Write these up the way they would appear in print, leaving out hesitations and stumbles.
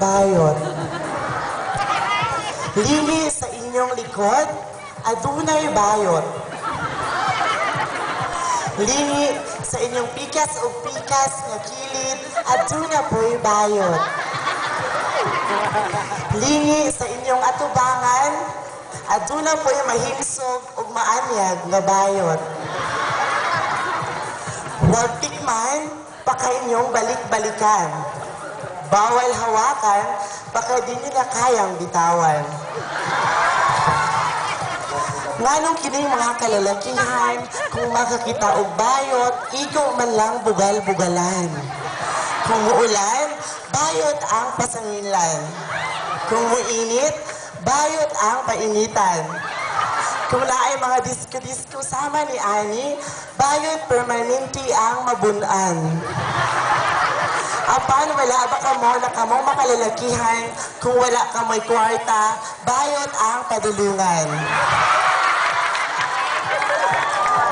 bayot. Lingi sa inyong likod, adunay bayot. Lingi sa inyong pikas o pikas nga kilid, aduna po'y bayot. Lingi sa inyong atubangan, aduna po'y mahimsog ug maanyag nga bayot. Huwag tikman, baka inyong balik-balikan. Bawal hawakan, baka di nila kayang bitawan. Nganong kining mga kalalakihan, kung makakita og bayot, ikaw man lang bugal-bugalan. Kung muulan, bayot ang pasangilan. Kung muinit, bayot ang painitan. Kung naay mga disko-disko sama ni Ani, bayot permanente ang mabunan. Apan wala ba kamo na kamo makalalakihan, kung wala kamoy kwarta, bayot ang padulungan.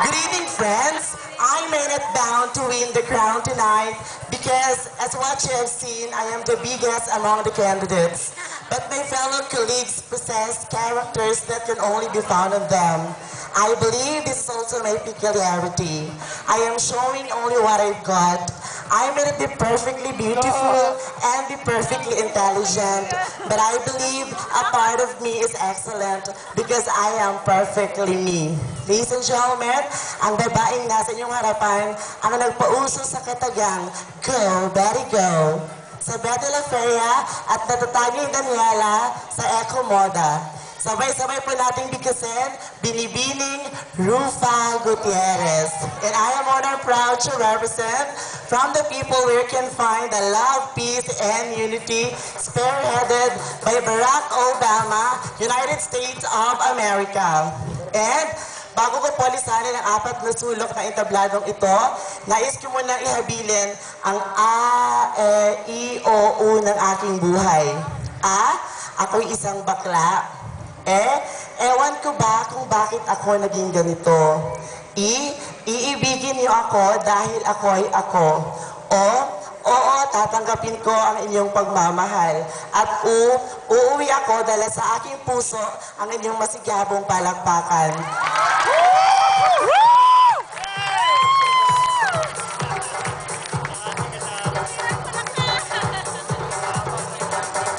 Good evening, friends. I made it bound to win the crown tonight because, as what you have seen, I am the biggest among the candidates. But my fellow colleagues possess characters that can only be found in them. I believe this is also my peculiarity. I am showing only what I've got. I may not be perfectly beautiful and be perfectly intelligent, but I believe a part of me is excellent because I am perfectly me. Ladies and gentlemen, ang babaeng nasa inyong harapan ang nagpauso sa katagang Go, Betty Go sa Betty La Feria at natataging Daniela sa Eco Moda. Sabay-sabay po nating bigkasin, Binibining Rufa Gutierrez. And I am honored and proud to represent from the people where you can find the love, peace, and unity spearheaded by Barack Obama, United States of America. And bago ko po lisanin ang 4 na sulok na entabladong ito, nais ko muna ihabilin ang A, E, I, O, U ng aking buhay. A, ako'y isang bakla. Ewan ko ba kung bakit ako naging ganito. Iibigin niyo ako dahil ako'y ako. Oo, tatanggapin ko ang inyong pagmamahal. At uuwi ako dahil sa aking puso ang inyong masigabong palakpakan.